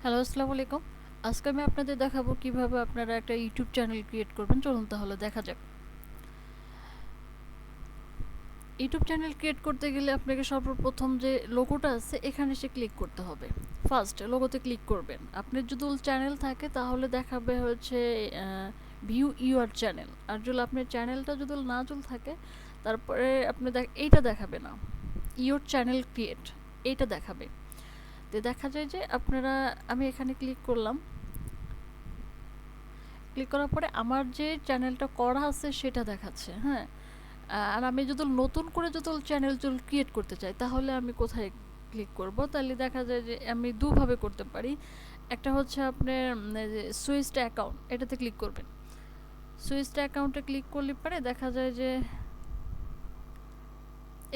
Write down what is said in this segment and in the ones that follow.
Hello, আসসালামু আলাইকুম। আজকে আমি আপনাদের দেখাবো কিভাবে আপনারা একটা ইউটিউব চ্যানেল ক্রিয়েট করবেন। চলুন তাহলে দেখা যাক। ইউটিউব চ্যানেল ক্রিয়েট করতে গেলে আপনাকে সর্বপ্রথম যে লোগোটা আছে এখানে এসে ক্লিক করতে হবে। ফার্স্ট লোগোতে ক্লিক করবেন। আপনার যদি চ্যানেল থাকে তাহলে দেখাবে হচ্ছে ভিউ ইউর চ্যানেল। আর যদি আপনার চ্যানেলটা যদি না থাকে তারপরে আপনি এইটা দেখাবে না, ইউর চ্যানেল ক্রিয়েট এইটা দেখাবে। তো দেখা যায় যে আপনারা, আমি এখানে ক্লিক করলাম। ক্লিক করার পরে আমার যে চ্যানেলটা করা আছে সেটা দেখাচ্ছে, হ্যাঁ। আর আমি যদি নতুন করে যদি চ্যানেল ক্রিয়েট করতে চাই তাহলে আমি কোথায় ক্লিক করব? তাহলে দেখা যায় যে আমি দুভাবে করতে পারি। একটা হচ্ছে আপনার সুইচড অ্যাকাউন্ট, এটাতে ক্লিক করবেন। সুইচড অ্যাকাউন্টে ক্লিক করলে পরে দেখা যায় যে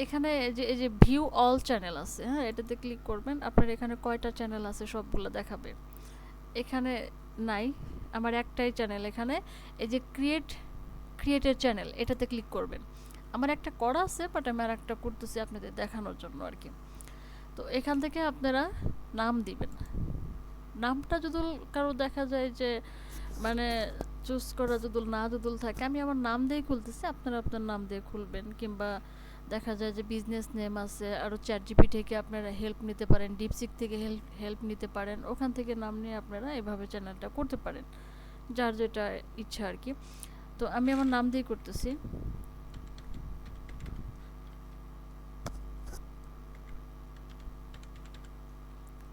এখানে এই যে ভিউ অল চ্যানেল আছে, হ্যাঁ, এটাতে ক্লিক করবেন। আপনার এখানে কয়টা চ্যানেল আছে সবগুলো দেখাবে। এখানে নাই, আমার একটাই চ্যানেল। এখানে এই যে ক্রিয়েটের চ্যানেল, এটাতে ক্লিক করবেন। আমার একটা করা আছে, বাট আমি আর একটা করতেছি আপনাদের দেখানোর জন্য আর কি। তো এখান থেকে আপনারা নাম দিবেন। নামটা যদি কারো দেখা যায় যে মানে চুজ করা যদি না থাকে, আমি আমার নাম দিয়ে খুলতেছি, আপনারা আপনার নাম দিয়ে খুলবেন। কিংবা দেখা যায় যে বিজনেস নেম আছে, আরও চ্যাটজিপি থেকে আপনারা হেল্প নিতে পারেন, ডিপসিক থেকে হেল্প নিতে পারেন। ওখান থেকে নাম নিয়ে আপনারা এভাবে চ্যানেলটা করতে পারেন, যার যেটা ইচ্ছা আর কি। তো আমি আমার নাম দিয়ে করতেছি।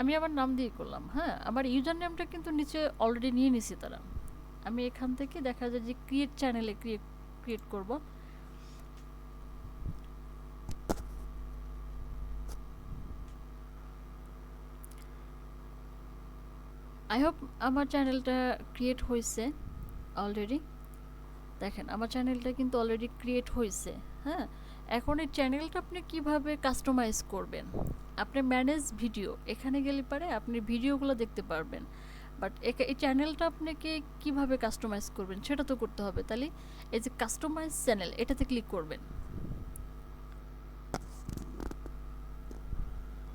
আমি আমার নাম দিয়ে করলাম, হ্যাঁ। আমার ইউজার নেমটা কিন্তু নিচে অলরেডি নিয়ে নিছি তারা। আমি এখান থেকে দেখা যায় যে ক্রিয়েট চ্যানেলে ক্রিয়েট করব। আই হোপ আমার চ্যানেলটা ক্রিয়েট হয়েছে অলরেডি। দেখেন আমার চ্যানেলটা কিন্তু অলরেডি ক্রিয়েট হয়েছে, হ্যাঁ। এখন এই চ্যানেলটা আপনি কিভাবে কাস্টমাইজ করবেন? আপনি ম্যানেজ ভিডিও, এখানে গেলে পারে আপনি ভিডিওগুলো দেখতে পারবেন। বাট এই চ্যানেলটা আপনাকে কিভাবে কাস্টমাইজ করবেন সেটা তো করতে হবে। তাহলে এই যে কাস্টমাইজ চ্যানেল, এটাতে ক্লিক করবেন।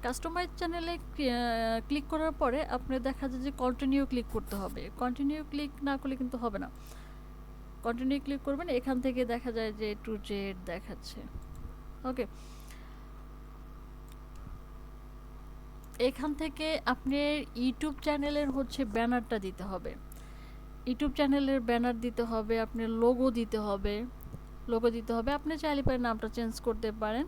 কাস্টমাইজ চ্যানেলে ক্লিক করার পরে আপনার দেখা যায় যে কন্টিনিউ ক্লিক করতে হবে। কন্টিনিউ ক্লিক না করলে কিন্তু হবে না। কন্টিনিউ ক্লিক করবেন, এখান থেকে দেখা যায় যে টু জেড দেখাচ্ছে। ওকে, এখান থেকে আপনার ইউটিউব চ্যানেলের হচ্ছে ব্যানারটা দিতে হবে। ইউটিউব চ্যানেলের ব্যানার দিতে হবে, আপনার লোগো দিতে হবে। লোগো দিতে হবে, আপনি চাইলে পারে নামটা চেঞ্জ করতে পারেন।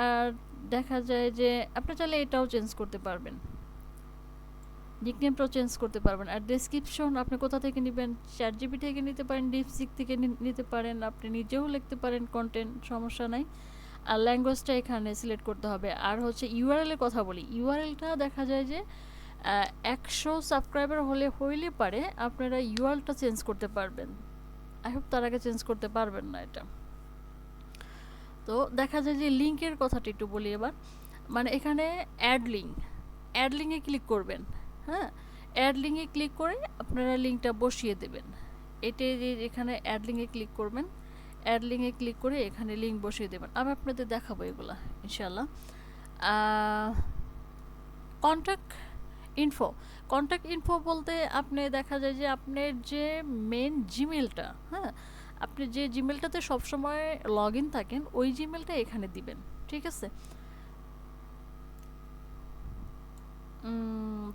আর দেখা যায় যে আপনি চাইলে এটাও চেঞ্জ করতে পারবেন, নিকনেমটাও চেঞ্জ করতে পারবেন। আর ডেসক্রিপশন আপনি কোথা থেকে নেবেন? চ্যাটজিপি থেকে নিতে পারেন, ডিপসিক থেকে নিতে পারেন, আপনি নিজেও লিখতে পারেন কন্টেন্ট, সমস্যা নাই। আর ল্যাঙ্গুয়েজটা এখানে সিলেক্ট করতে হবে। আর হচ্ছে ইউআরএল এর কথা বলি, ইউআরএলটা দেখা যায় যে 100 সাবস্ক্রাইবার হইলে পারে আপনারা ইউআরএলটা চেঞ্জ করতে পারবেন। আই হোপ তার আগে চেঞ্জ করতে পারবেন না এটা। তো দেখা যায় যে লিঙ্কের কথাটা একটু বলি এবার। মানে এখানে অ্যাড লিঙ্কে ক্লিক করবেন, হ্যাঁ। অ্যাড লিঙ্কে ক্লিক করে আপনারা লিঙ্কটা বসিয়ে দেবেন। এটাই যে এখানে অ্যাড লিঙ্কে ক্লিক করবেন। অ্যাড লিঙ্কে ক্লিক করে এখানে লিঙ্ক বসিয়ে দেবেন। আমি আপনাদের দেখাবো এগুলা ইনশাল্লাহ। কন্ট্যাক্ট ইনফো, কন্ট্যাক্ট ইনফো বলতে আপনি দেখা যায় যে আপনার যে মেন জিমেলটা, হ্যাঁ, আপনি যে জিমেলটাতে সবসময় লগ ইন থাকেন ওই জিমেলটা এখানে দিবেন, ঠিক আছে।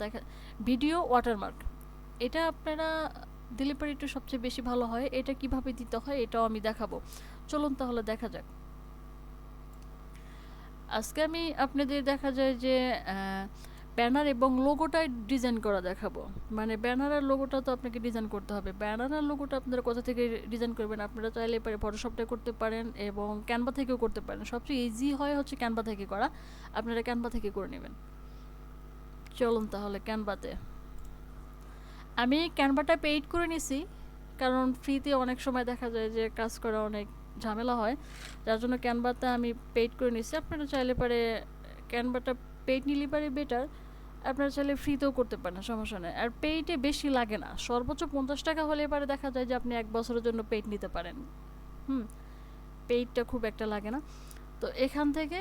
দেখা ভিডিও ওয়াটারমার্ক, এটা আপনারা দিলে পরে একটু সবচেয়ে বেশি ভালো হয়। এটা কিভাবে দিতে হয় এটাও আমি দেখাবো। চলুন তাহলে দেখা যাক। আজকে আমি আপনাদের দেখা যায় যে ব্যানার এবং লোগোটা ডিজাইন করা দেখাবো। মানে ব্যানার আর লোগোটা তো আপনাকে ডিজাইন করতে হবে। ব্যানার আর লোগোটা আপনারা কোথা থেকে ডিজাইন করবেন? আপনারা চাইলে পারে ফটোশপটা করতে পারেন এবং ক্যানভা থেকেও করতে পারেন। সবচেয়ে ইজি হয় হচ্ছে ক্যানভা থেকে করা। আপনারা ক্যানভা থেকে করে নেবেন। চলুন তাহলে ক্যানভাতে। আমি ক্যানভাটা পেইড করে নিছি, কারণ ফ্রিতে অনেক সময় দেখা যায় যে কাজ করা অনেক ঝামেলা হয়, যার জন্য ক্যানভাতে আমি পেইড করে নিছি। আপনারা চাইলে পারে ক্যানভাটা পেইড নিলে পারে বেটার। আপনারা চাইলে ফ্রিতেও করতে পারেন, সমস্যা নেই। আর পেইডে বেশি লাগে না, সর্বোচ্চ 50 টাকা হলে পারে দেখা যায় যে আপনি 1 বছরের জন্য পেইড নিতে পারেন। হুম, পেইডটা খুব একটা লাগে না। তো এখান থেকে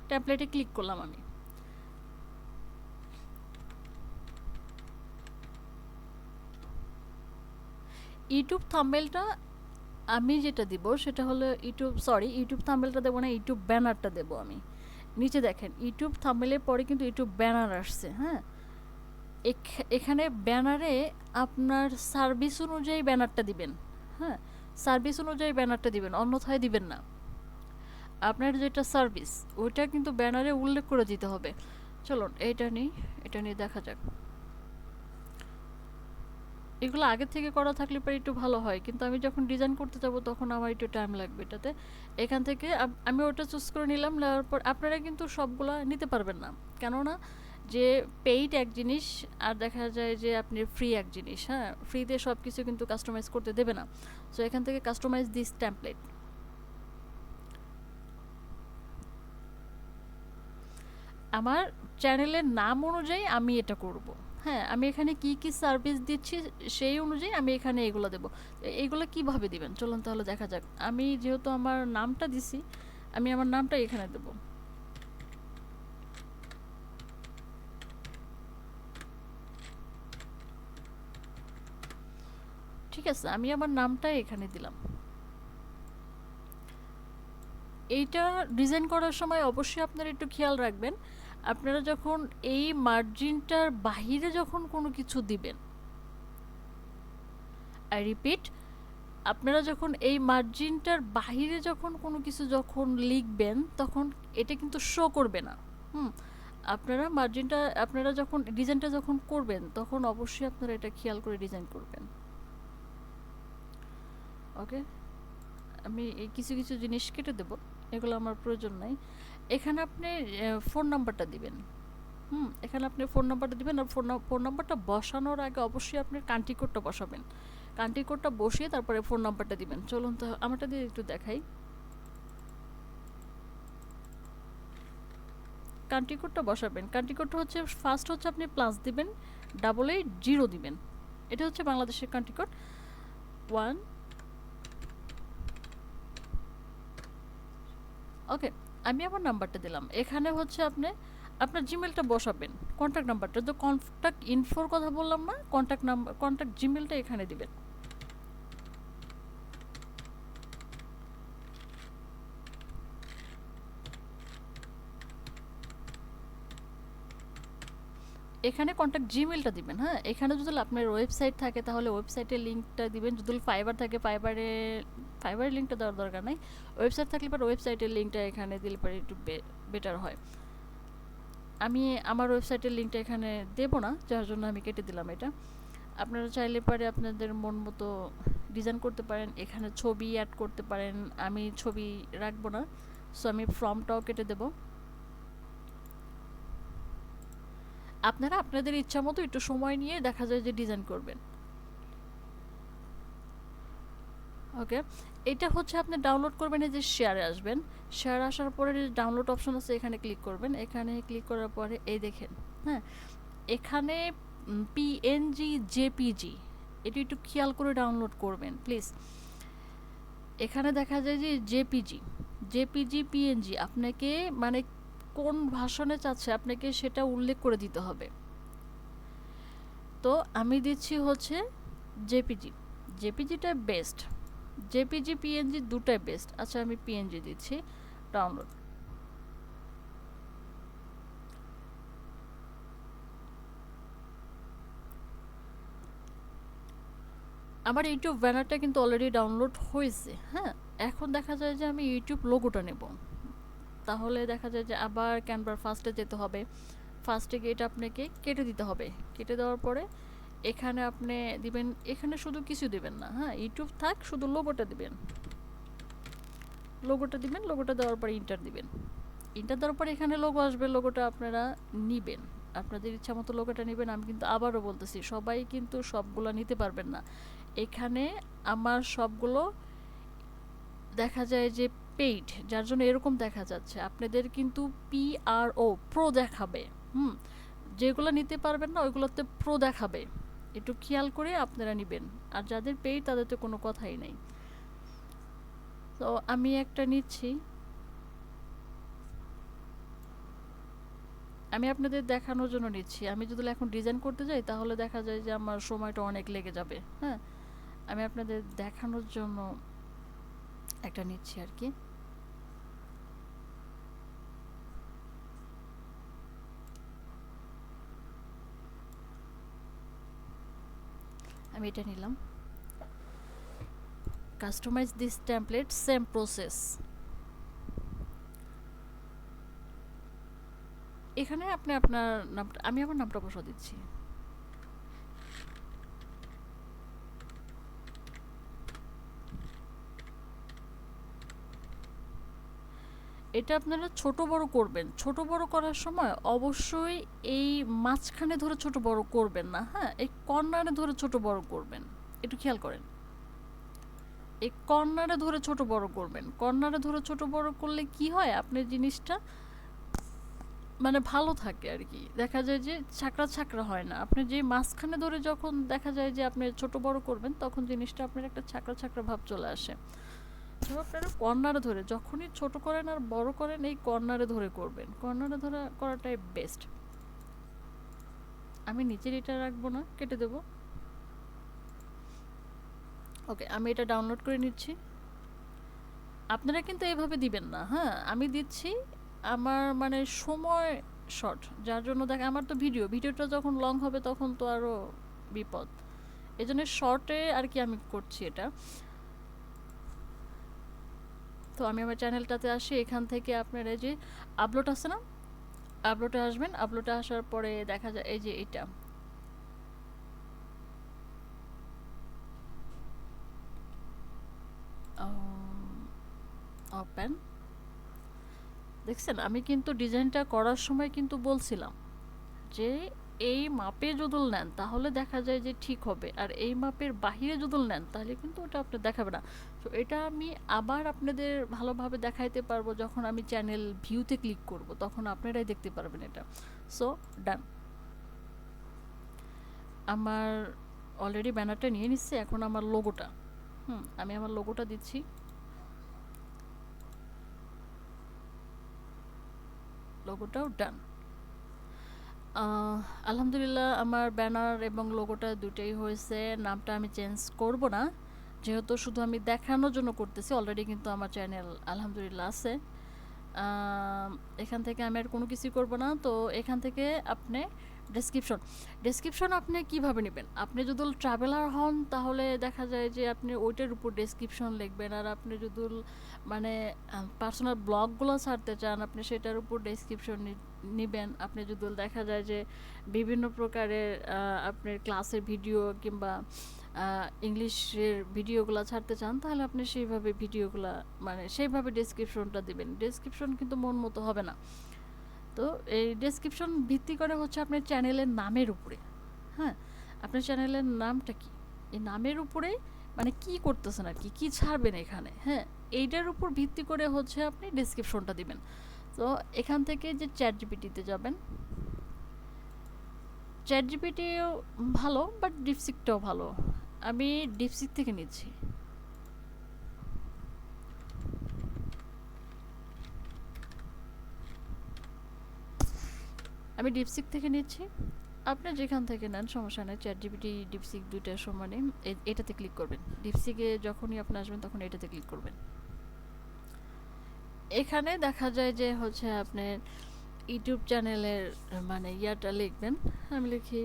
ট্যাবলেটে ক্লিক করলাম আমি। ইউটিউব থাম্বনেলটা আমি যেটা দিব সেটা হলো ইউটিউব থাম্বনেলটা দেবো না, ইউটিউব ব্যানারটা দেবো আমি। নিচে দেখেন ইউটিউব থাম্বনেলের পরে কিন্তু ইউটিউব ব্যানার আসছে, হ্যাঁ। এখানে ব্যানারে আপনার সার্ভিস অনুযায়ী ব্যানারটা দিবেন, হ্যাঁ। সার্ভিস অনুযায়ী ব্যানারটা দিবেন, অন্যথায় দিবেন না। আপনার যেটা সার্ভিস ওইটা কিন্তু ব্যানারে উল্লেখ করে দিতে হবে। চলুন এটা নিয়ে দেখা যাক। এগুলো আগে থেকে করা থাকলে পরে একটু ভালো হয়, কিন্তু আমি যখন ডিজাইন করতে যাব তখন আমার একটু টাইম লাগবে এটাতে। এখান থেকে আমি ওটা চুজ করে নিলাম, নেওয়ার পর আপনারা কিন্তু সবগুলা নিতে পারবেন না, কেননা যে পেইড এক জিনিস আর দেখা যায় যে আপনি ফ্রি এক জিনিস, হ্যাঁ। ফ্রিতে সব কিছু কিন্তু কাস্টমাইজ করতে দেবে না। সো এখান থেকে কাস্টমাইজ দিস টেমপ্লেট, আমার চ্যানেলের নাম অনুযায়ী আমি এটা করব, হ্যাঁ। আমি এখানে কি কি সার্ভিস দিচ্ছি সেই অনুযায়ী আমি এখানে এগুলো দেবো। এইগুলো কিভাবে দিবেন চলুন তাহলে দেখা যাক। আমি যেহেতু আমার নামটা দিছি, আমি আমার নামটা এখানে দেবো। ঠিক আছে, আমি আমার নামটা এখানে দিলাম। এইটা ডিজাইন করার সময় অবশ্যই আপনারা একটু খেয়াল রাখবেন, আপনারা যখন এই মার্জিনটার বাহিরে যখন কোনো কিছু দিবেন, আই রিপিট, আপনারা যখন এই মার্জিনটার বাহিরে যখন কোনো কিছু যখন লিখবেন তখন এটা কিন্তু শো করবে না। হুম, আপনারা যখন ডিজাইনটা যখন করবেন তখন অবশ্যই আপনারা এটা খেয়াল করে ডিজাইন করবেন। ওকে, আমি এই কিছু কিছু জিনিস কেটে দেব, এগুলো আমার প্রয়োজন নাই। এখানে আপনি ফোন নাম্বারটা দিবেন। এখানে আপনি ফোন নাম্বারটা দিবেন, আর ফোন নাম্বারটা বসানোর আগে অবশ্যই আপনি কান্ট্রি কোডটা বসাবেন। কান্ট্রি কোডটা বসিয়ে তারপরে ফোন নাম্বারটা দিবেন। চলুন তো আমারটা দিয়ে একটু দেখাই। কান্ট্রি কোডটা বসাবেন, কান্ট্রি কোডটা হচ্ছে ফার্স্ট হচ্ছে আপনি প্লাস দিবেন, 88 দিবেন। এটা হচ্ছে বাংলাদেশের কান্ট্রি কোড 1। ওকে, আমি আমার নাম্বারটা দিলাম। এখানে হচ্ছে আপনি আপনার জিমেলটা বসাবেন, কন্ট্যাক্ট নাম্বারটা, তো কন্ট্যাক্ট ইনফোর কথা বললাম না, কন্ট্যাক্ট জিমেলটা এখানে দিবেন। এখানে কন্ট্যাক্ট জিমেলটা দিবেন, হ্যাঁ। এখানে যদি আপনার ওয়েবসাইট থাকে তাহলে ওয়েবসাইটের লিঙ্কটা দিবেন, যদি ফাইবার থাকে ফাইবারের লিঙ্কটা দেওয়ার দরকার নাই। ওয়েবসাইট থাকলে পরে ওয়েবসাইটের লিঙ্কটা এখানে দিলে পরে একটু বেটার হয়। আমি আমার ওয়েবসাইটের লিঙ্কটা এখানে দেব না, যার জন্য আমি কেটে দিলাম এটা। আপনারা চাইলে পরে আপনাদের মন মতো ডিজাইন করতে পারেন, এখানে ছবি অ্যাড করতে পারেন। আমি ছবি রাখবো না, সো আমি ফর্মটাও কেটে দেব। আপনারা আপনাদের ইচ্ছা মতো একটু সময় নিয়ে দেখা যায় যে ডিজাইন করবেন। ওকে, এটা হচ্ছে আপনি ডাউনলোড করবেন, এই যে শেয়ারে আসবেন, শেয়ার আসার পরে ডাউনলোড অপশন আছে, এখানে ক্লিক করবেন। এখানে ক্লিক করার পরে এই দেখেন, হ্যাঁ, এখানে পিএনজি জেপিজি, এটা একটু খেয়াল করে ডাউনলোড করবেন প্লিজ। এখানে দেখা যায় যে জেপিজি পিএনজি, আপনাকে মানে কোন ভাষণে চাচ্ছে আপনাকে সেটা উল্লেখ করে দিতে হবে। তো আমি দিচ্ছি হচ্ছে জেপিজি, জেপিজিটা বেস্ট। জেপিজি পিএনজি দুটাই বেস্ট। আচ্ছা, আমি পিএনজি দিচ্ছি, ডাউনলোড। আমার ইউটিউব ব্যানারটা কিন্তু অলরেডি ডাউনলোড হয়েছে, হ্যাঁ। এখন দেখা যায় যে আমি ইউটিউব লোগোটা নেব, তাহলে দেখা যায় যে আবার ক্যানভার ফার্স্টে যেতে হবে। ফার্স্টে গিয়ে এটা আপনাকে কেটে দিতে হবে। কেটে দেওয়ার পরে এখানে আপনি দিবেন, এখানে শুধু কিছু দিবেন না, হ্যাঁ, ইউটিউব থাক, শুধু লোগোটা দিবেন। লোগোটা দেওয়ার পরে ইন্টার দিবেন। ইন্টার দেওয়ার পরে এখানে লোগো আসবে, লোগোটা আপনারা নিবেন, আপনাদের ইচ্ছা মতো লোগোটা নেবেন। আমি কিন্তু আবারও বলতেছি, সবাই কিন্তু সবগুলো নিতে পারবেন না। এখানে আমার সবগুলো দেখা যায় যে পেইড, যার জন্য এরকম দেখা যাচ্ছে। আপনাদের কিন্তু প্রো দেখাবে, যেগুলো নিতে পারবেন না ওইগুলোতে প্রো দেখাবে, একটু খেয়াল করে আপনারা নেবেন। আর যাদের পেইড তাদের তো কোনো কথাই নেই। তো আমি একটা নিচ্ছি, আমি আপনাদের দেখানোর জন্য নিচ্ছি। আমি যদি এখন ডিজাইন করতে যাই তাহলে দেখা যায় যে আমার সময়টা অনেক লেগে যাবে, হ্যাঁ। আমি আপনাদের দেখানোর জন্য একটা নিচ্ছি আর কি। আমি এটা নিলাম, customise this template, same process. এখানে আপনি আপনার নামটা, আমি আমার নামটা বসা দিচ্ছি। এটা আপনারা ছোট বড় করবেন। ছোট বড় করার সময় অবশ্যই এই মাঝখানে ধরে ছোট বড় করবেন না, হ্যাঁ, এই কর্নারে ধরে ছোট বড় করবেন, একটু খেয়াল করেন। এই কর্নারে ধরে ছোট বড় করবেন। কর্নারে ধরে ছোট বড় করলে কি হয়, আপনার জিনিসটা মানে ভালো থাকে আর কি, দেখা যায় যে ছাকড়া ছাকড়া হয় না। আপনি যে মাঝখানে ধরে যখন দেখা যায় যে আপনি ছোট বড় করবেন, তখন জিনিসটা আপনার একটা ছাকড়া ছাকড়া ভাব চলে আসে। তো আপনারা কর্নারে ধরে যখনই ছোট করেন আর বড় করেন, এই কর্নারে ধরে করবেন। কর্নারে ধরে করাটাই বেস্ট। আমি নিচের এটা রাখবো না, কেটে দেবো। ওকে, আমি এটা ডাউনলোড করে নিচ্ছি। আপনারা কিন্তু এভাবে দিবেন না, হ্যাঁ, আমি দিচ্ছি। আমার মানে সময় শর্ট, যার জন্য দেখে আমার তো ভিডিওটা যখন লং হবে তখন তো আরও বিপদ। এই জন্য শর্টে আর কি আমি করছি এটা। তো আমি আমার চ্যানেলটাতে আসি, এখান থেকে আপনার এই যে আপলোড আছে না, আপলোডে আসবেন। আপলোডে আসার পরে দেখা যায় এই যে এটা ওপেন। দেখছেন, আমি কিন্তু ডিজাইনটা করার সময় কিন্তু বলছিলাম যে এই মাপে যদি নেন তাহলে দেখা যায় যে ঠিক হবে, আর এই মাপের বাহিরে যদি নেন তাহলে কিন্তু ওটা আপনার দেখাবে না। তো এটা আমি আবার আপনাদের ভালোভাবে দেখাইতে পারবো যখন আমি চ্যানেল ভিউতে ক্লিক করব, তখন আপনারাই দেখতে পারবেন এটা। সো ডান। আমার অলরেডি ব্যানারটা নিয়ে নিচ্ছে, এখন আমার লোগোটা, আমি আমার লোগোটা দিচ্ছি। লোগোটাও ডান। আলহামদুলিল্লাহ, আমার ব্যানার এবং লোগোটা দুটোই হয়েছে। নামটা আমি চেঞ্জ করব না, যেহেতু শুধু আমি দেখানোর জন্য করতেছি। অলরেডি কিন্তু আমার চ্যানেল আলহামদুলিল্লাহ আছে। আম, এখান থেকে আমি আর কোনো কিছুই করব না। তো এখান থেকে আপনি ডেসক্রিপশন, ডেসক্রিপশন আপনি কিভাবে নেবেন, আপনি যদি ট্রাভেলার হন তাহলে দেখা যায় যে আপনি ওইটার উপর ডেসক্রিপশন লিখবেন, আর আপনি যদি মানে পার্সোনাল ব্লগগুলো ছাড়তে চান আপনি সেটার উপর ডেসক্রিপশন নেবেন। আপনি যদি দেখা যায় যে বিভিন্ন প্রকারের আপনার ক্লাসের ভিডিও কিংবা ইংলিশের ভিডিওগুলো ছাড়তে চান, তাহলে আপনি সেইভাবে ভিডিওগুলো মানে সেইভাবে ডেসক্রিপশনটা দিবেন। ডেসক্রিপশন কিন্তু মন মতো হবে না। তো এই ডেসক্রিপশন ভিত্তি করে হচ্ছে আপনার চ্যানেলের নামের উপরে, হ্যাঁ, আপনার চ্যানেলের নামটা কি, এই নামের উপরে মানে কি করতেছেন আর কি, কি ছাড়বেন এখানে, হ্যাঁ, এইটার উপর ভিত্তি করে হচ্ছে আপনি ডেসক্রিপশনটা দিবেন। তো এখান থেকে যে চ্যাট জিপিটিতে যাবেন, চ্যাট জিপিটিও ভালো, বাট ডিপসিকটাও ভালো। আমি ডিপসিক থেকে নিচ্ছি। আমি ডিপসিক থেকে নিচ্ছি। আপনি যেখান থেকে নেন সমস্যা নেই, চ্যাট জিপিটি ডিপসিক দুইটার সমানে। এটাতে ক্লিক করবেন, ডিপসিকে যখনই আপনি আসবেন তখন এটাতে ক্লিক করবেন। এখানে দেখা যায় যে হচ্ছে আপনার ইউটিউব চ্যানেলের মানে ইয়াটা লিখবেন। আমি লিখি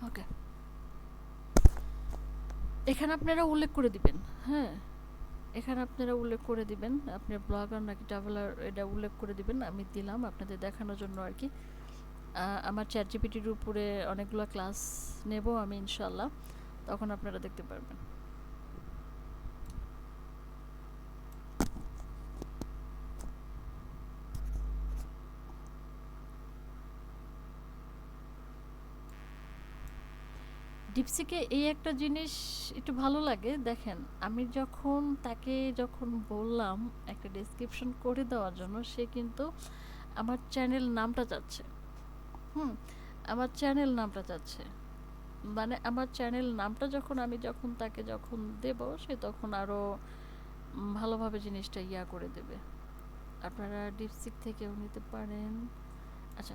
ওকে। এখানে আপনারা উল্লেখ করে দিবেন, হ্যাঁ, এখানে আপনারা উল্লেখ করে দিবেন আপনার ব্লগার নাকি ট্রাভেলার, এটা উল্লেখ করে দিবেন। আমি দিলাম আপনাদের দেখানোর জন্য আর কি। আমার চ্যাট জিপিটির উপরে অনেকগুলো ক্লাস নেব আমি ইনশাল্লাহ, তখন আপনারা দেখতে পারবেন। ডিপসিকে এই একটা জিনিস একটু ভালো লাগে, দেখেন আমি যখন বললাম একটা ডেসক্রিপশন করে দেওয়ার জন্য, সে কিন্তু আমার চ্যানেল নামটা চাচ্ছে। হুম, আমার চ্যানেল নামটা চাচ্ছে, মানে আমার চ্যানেল নামটা যখন তাকে দেব, সে তখন আরও ভালোভাবে জিনিসটা করে দেবে। আপনারা ডিপসিক থেকেও নিতে পারেন। আচ্ছা,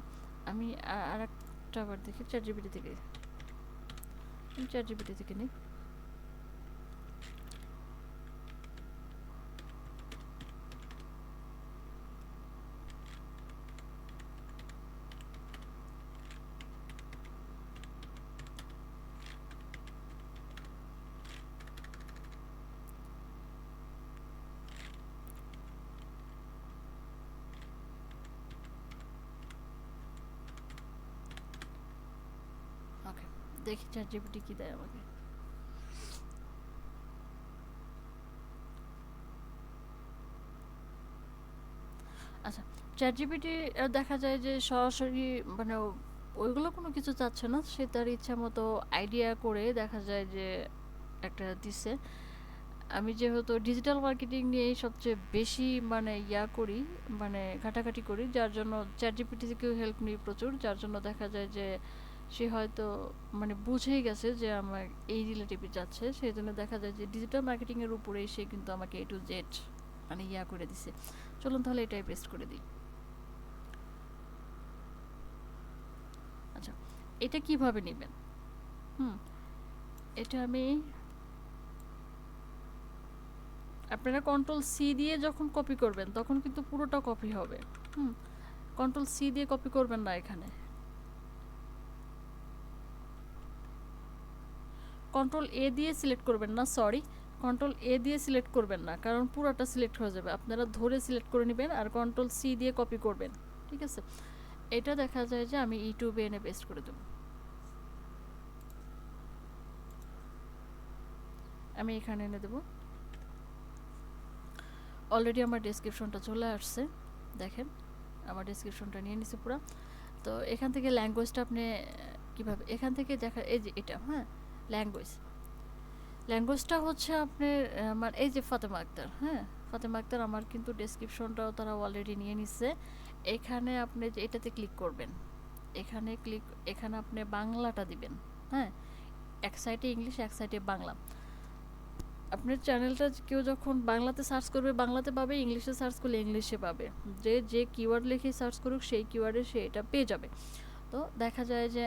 আমি আর একটা আবার দেখি চ্যাট জিপিটি থেকে নিই। ওকে, দেখি চ্যাট জিপিটি কি দেয় আমাকে। আচ্ছা, চ্যাট জিপিটি দেখা যায় যে সরাসরি মানে ওইগুলো কোনো কিছু চাচ্ছে না, সে তার ইচ্ছা মতো আইডিয়া করে দেখা যায় যে একটা দিছে। আমি যেহেতু ডিজিটাল মার্কেটিং নিয়েই সবচেয়ে বেশি মানে করি, মানে ঘাটাঘাটি করি, যার জন্য চ্যাট জিপিটি থেকেও হেল্প নিই প্রচুর, যার জন্য দেখা যায় যে সে হয়তো মানে বুঝেই গেছে যে আমার এই রিলেটিভই যাচ্ছে, সেই জন্য দেখা যায় যে ডিজিটাল মার্কেটিংয়ের উপরেই সে কিন্তু আমাকে A to Z মানে করে দিছে। চলুন তাহলে এটাই পেস্ট করে দিই। আচ্ছা, এটা কিভাবে নেবেন? হুম, এটা আপনারা কন্ট্রোল-সি দিয়ে যখন কপি করবেন তখন কিন্তু পুরোটা কপি হবে। হুম, কন্ট্রোল-সি দিয়ে কপি করবেন না এখানে। কন্ট্রোল-এ দিয়ে সিলেক্ট করবেন না, সরি, কন্ট্রোল-এ দিয়ে সিলেক্ট করবেন না, কারণ পুরোটা সিলেক্ট হয়ে যাবে। আপনারা ধরে সিলেক্ট করে নেবেন আর কন্ট্রোল-সি দিয়ে কপি করবেন। ঠিক আছে? এটা দেখা যায় যে আমি ইউটিউবে এনে পেস্ট করে দেব। আমি এখানে এনে দেব। অলরেডি আমার ডেসক্রিপশনটা চলে আসছে, দেখেন আমার ডেসক্রিপশনটা নিয়ে নিছে পুরো। তো এখান থেকে ল্যাঙ্গুয়েজটা আপনি কীভাবে এখান থেকে দেখা, এই যে এটা, হ্যাঁ, ল্যাঙ্গুয়েজটা হচ্ছে আপনার আমার এই যে ফাতেমা আক্তার, হ্যাঁ, ফাতেমা আক্তার আমার কিন্তু ডেসক্রিপশনটাও তারা অলরেডি নিয়ে নিচ্ছে। এখানে আপনি যে এটাতে ক্লিক করবেন, এখানে আপনি বাংলাটা দিবেন। হ্যাঁ, এক সাইডে ইংলিশ, এক সাইডে বাংলা। আপনার চ্যানেলটা কেউ যখন বাংলাতে সার্চ করবে বাংলাতে পাবে, ইংলিশে সার্চ করলে ইংলিশে পাবে। যে কিওয়ার্ড লিখে সার্চ করুক সেই কিওয়ার্ডে সে এটা পেয়ে যাবে। তো দেখা যায় যে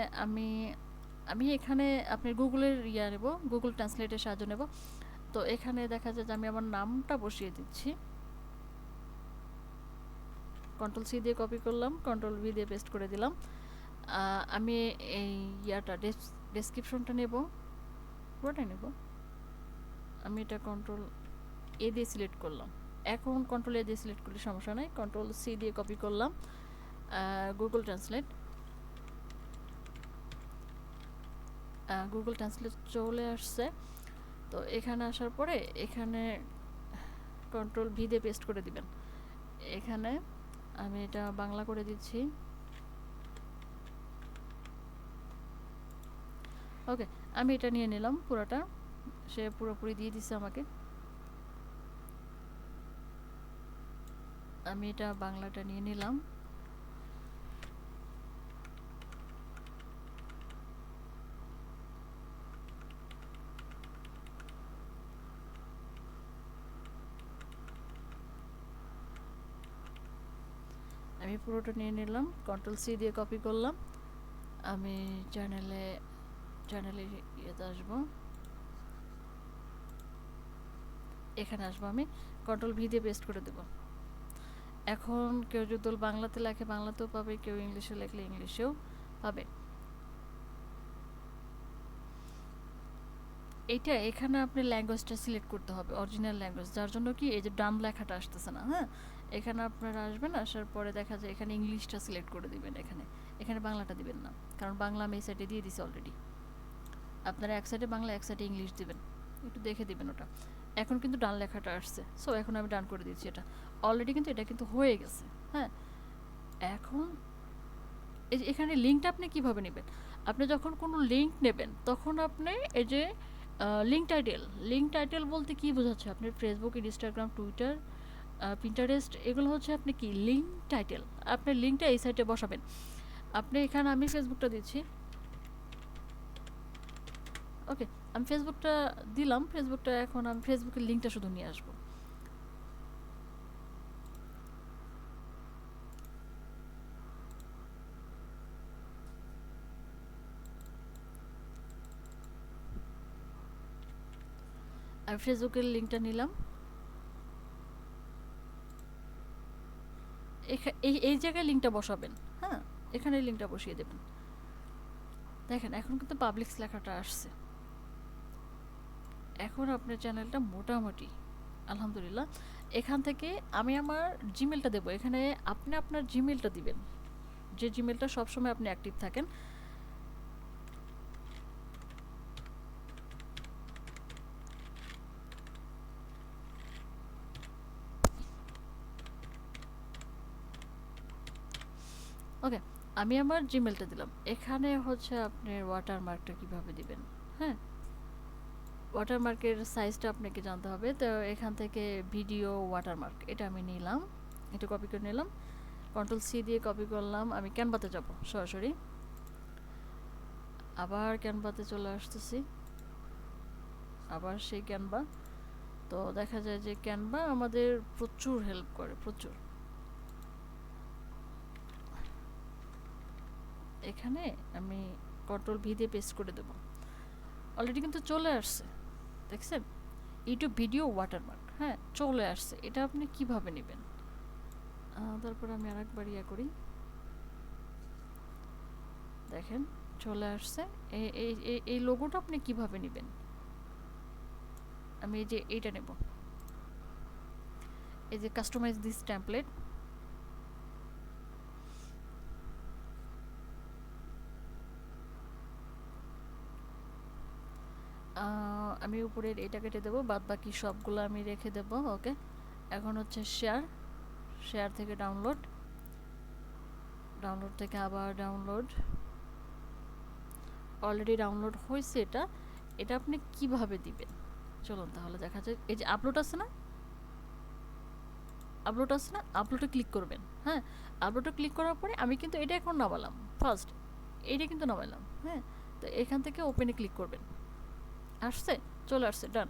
আমি এখানে আপনার গুগলের নেব, গুগল ট্রান্সলেটের সাহায্য নেব। তো এখানে দেখা যায় যে আমি আমার নামটা বসিয়ে দিচ্ছি। কন্ট্রোল-সি দিয়ে কপি করলাম, কন্ট্রোল-ভি দিয়ে পেস্ট করে দিলাম। আমি এই ডেসক্রিপশনটা নেব, পুরোটাই নেব। আমি এটা কন্ট্রোল-এ দিয়ে সিলেক্ট করলাম। এখন কন্ট্রোল-এ দিয়ে সিলেক্ট করলে সমস্যা নাই। কন্ট্রোল-সি দিয়ে কপি করলাম, গুগল ট্রান্সলেট চলে আসছে। তো এখানে আসার পরে এখানে কন্ট্রোল-ভি দিয়ে পেস্ট করে দিবেন। এখানে আমি এটা বাংলা করে দিচ্ছি। ওকে, আমি এটা নিয়ে নিলাম পুরোটা, সে পুরোপুরি দিয়ে দিচ্ছে আমাকে। আমি এটা বাংলাটা নিয়ে নিলাম। আমি পুরোটা নিয়ে নিলাম, কন্ট্রোল-সি দিয়ে কপি করলাম। আমি চ্যানেলে ইয়েতে আসবো, এখানে আসবো, আমি কন্ট্রোল-ভি দিয়ে পেস্ট করে দেব। এখন কেউ যদি বাংলাতে লেখে বাংলাতেও পাবে, কেউ ইংলিশে লেখলে ইংলিশেও পাবে। এইটা এখানে আপনি ল্যাঙ্গুয়েজটা সিলেক্ট করতে হবে, অরিজিনাল ল্যাঙ্গুয়েজ, যার জন্য কি এই যে ডান লেখাটা আসতেছে না। হ্যাঁ, এখানে আপনারা আসবেন, আসার পরে দেখা যায় এখানে ইংলিশটা সিলেক্ট করে দিবেন। এখানে বাংলাটা দিবেন না, কারণ বাংলা আমি এই সাইডে দিয়ে দিছি অলরেডি। আপনারা এক সাইডে বাংলা, এক সাইডে ইংলিশ দিবেন, একটু দেখে দিবেন ওটা। এখন কিন্তু ডান লেখাটা আসছে, সো এখন আমি ডান করে দিচ্ছি। এটা অলরেডি কিন্তু এটা কিন্তু হয়ে গেছে। হ্যাঁ, এখন এই যে এখানে লিঙ্কটা আপনি কিভাবে নেবেন, আপনি যখন কোনো লিঙ্ক নেবেন তখন আপনি এই যে লিঙ্ক টাইটেল বলতে কি বোঝাচ্ছে? আপনি ফেসবুক, ইনস্টাগ্রাম, টুইটার, পিন্টারেস্ট এগুলো হচ্ছে আপনি কি লিঙ্ক টাইটেল। আপনি লিঙ্কটা এই সাইটে বসাবেন। আপনি এখানে আমি ফেসবুকটা দিচ্ছি। ওকে, আমি ফেসবুকটা দিলাম। ফেসবুকটা এখন আমি ফেসবুকের লিঙ্কটা শুধু নিয়ে আসবো। আমি ফেসবুকের লিঙ্কটা নিলাম। এই জায়গায় লিঙ্কটা বসাবেন। হ্যাঁ, এখানে লিঙ্কটা বসিয়ে দেবেন। দেখেন এখন কিন্তু পাবলিক্স লেখাটা আসছে। এখন আপনার চ্যানেলটা মোটামুটি আলহামদুলিল্লাহ। এখান থেকে আমি আমার জিমেলটা দেবো। এখানে আপনি আপনার জিমেলটা দিবেন, যে জিমেলটা সবসময় আপনি অ্যাক্টিভ থাকেন। ওকে, আমি আমার জিমেলটা দিলাম। এখানে হচ্ছে আপনার ওয়াটারমার্কটা কিভাবে দিবেন। হ্যাঁ, ওয়াটারমার্কের সাইজটা আপনাকে জানতে হবে। তো এখান থেকে ভিডিও ওয়াটারমার্ক এটা আমি নিলাম, এটা কপি করে নিলাম, কন্ট্রোল সি দিয়ে কপি করলাম। আমি ক্যানভাতে যাব সরাসরি, আবার ক্যানভাতে চলে আসতেছি, আবার সেই ক্যানভা। তো দেখা যায় যে ক্যানভা আমাদের প্রচুর হেল্প করে, প্রচুর। এখানে আমি কন্ট্রোল ভি দিয়ে পেস্ট করে দেবো। অলরেডি কিন্তু চলে আসছে, দেখছেন? ইউটিউব ভিডিও ওয়াটারমার্ক, হ্যাঁ চলে আসছে। এটা আপনি কিভাবে নেবেন? তারপর আমি আরেকবার ইয়া করি, দেখেন চলে আসছে। এই লোগোটা আপনি কিভাবে নেবেন? আমি এই যে এইটা নেব, এই যে কাস্টমাইজ দিস টেমপ্লেট। আমি উপরের এটা কেটে দেবো, বাদ বাকি সবগুলো আমি রেখে দেবো। ওকে, এখন হচ্ছে শেয়ার, শেয়ার থেকে ডাউনলোড, ডাউনলোড থেকে আবার ডাউনলোড। অলরেডি ডাউনলোড হয়েছে এটা। এটা আপনি কিভাবে দিবেন চলুন তাহলে দেখা যায়। এই যে আপলোড আছে না, আপলোড আছে না, আপলোডে ক্লিক করবেন। হ্যাঁ, আপলোডে ক্লিক করার পরে আমি কিন্তু এটা এখন নামালাম ফার্স্ট, এইটা কিন্তু নামালাম। হ্যাঁ, তো এখান থেকে ওপেনে ক্লিক করবেন। আসছে, চলে আসছে, ডান।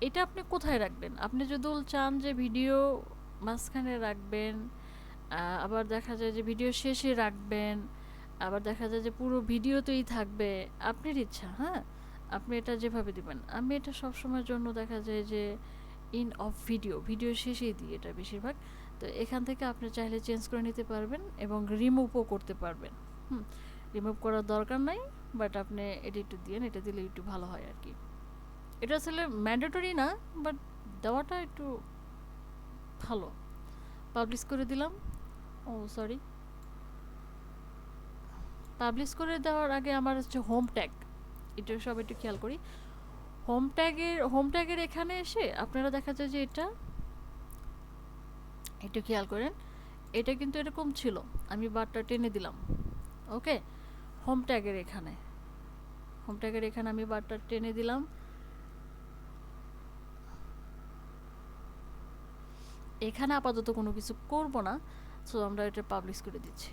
এটা আপনি কোথায় রাখবেন? আপনি যদি চান যে ভিডিও মাঝখানে রাখবেন, আবার দেখা যায় যে ভিডিও শেষে রাখবেন, আবার দেখা যায় যে পুরো ভিডিওতেই থাকবে, আপনার ইচ্ছা। হ্যাঁ, আপনি এটা যেভাবে দিবেন। আমি এটা সবসময়ের জন্য দেখা যায় যে ইন অফ ভিডিও, ভিডিও শেষেই দিই এটা বেশিরভাগ। তো এখান থেকে আপনি চাইলে চেঞ্জ করে নিতে পারবেন এবং রিমুভও করতে পারবেন। হুম, রিমুভ করার দরকার নাই, বাট আপনি এটা একটু দিয়েন, এটা দিলে একটু ভালো হয় আর কি। এটা আসলে ম্যান্ডেটরি না, বাট দেওয়াটা একটু ভালো। পাবলিশ করে দিলাম। ও সরি, পাবলিশ করে দেওয়ার আগে আমার হচ্ছে হোম ট্যাগ, এটা সব একটু খেয়াল করি। হোম ট্যাগের এখানে এসে আপনারা দেখা যায় যে এটা একটু খেয়াল করেন। এটা কিন্তু এরকম ছিল, আমি বারটা টেনে দিলাম। ওকে, হোম ট্যাগের এখানে, হোম ট্যাগের এখানে আমি বারটা টেনে দিলাম। এখানে আপাতত কোনো কিছু করব না, সো আমরা এটা পাবলিশ করে দিচ্ছি।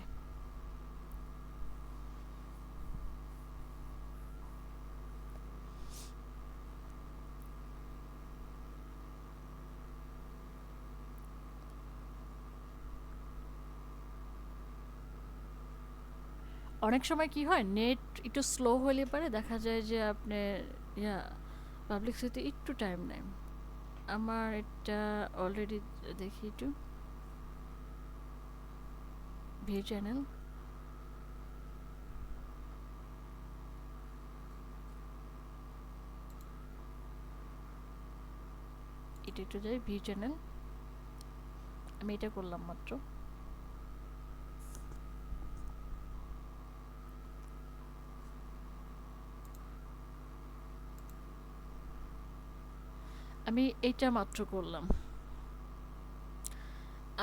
অনেক সময় কি হয়, নেট একটু স্লো হলে পারে দেখা যায় যে আপনি ইয়া পাবলিক হতে একটু টাইম নেয়। আমার এটা অলরেডি দেখি একটু ভিউ চ্যানেল, এটা একটু যাই ভিউ চ্যানেল, আমি এটা করলাম মাত্র। আমি এইটা মাত্র করলাম।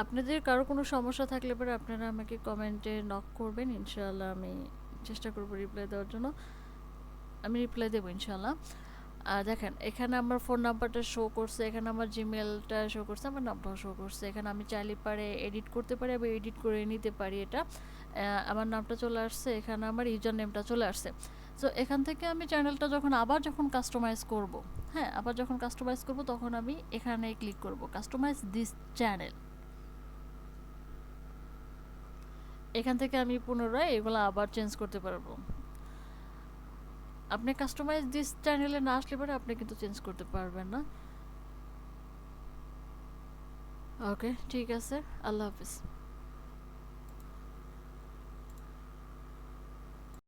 আপনাদের কারো কোনো সমস্যা থাকলে পরে আপনারা আমাকে কমেন্টে নক করবেন, ইনশাআল্লাহ আমি চেষ্টা করব রিপ্লাই দেওয়ার জন্য। আমি রিপ্লাই দেবো ইনশাআল্লাহ। আর দেখেন এখানে আমার ফোন নাম্বারটা শো করছে, এখানে আমার জিমেলটা শো করছে, আমার নামটাও শো করছে। এখানে আমি চাইলে পারে এডিট করতে পারি, আবার এডিট করে নিতে পারি এটা। আমার নামটা চলে আসছে, এখানে আমার ইউজার নেমটা চলে আসছে। সো এখান থেকে আমি চ্যানেলটা যখন কাস্টমাইজ করব, হ্যাঁ আবার যখন কাস্টমাইজ করব তখন আমি এখানে ক্লিক করব কাস্টমাইজ দিস চ্যানেল। এখান থেকে আমি পুনরায় এগুলো আবার চেঞ্জ করতে পারবো। আপনি কাস্টমাইজ দিস চ্যানেলে না আসলে পরে আপনি কিন্তু চেঞ্জ করতে পারবেন না। ওকে, ঠিক আছে। আল্লাহ হাফিজ।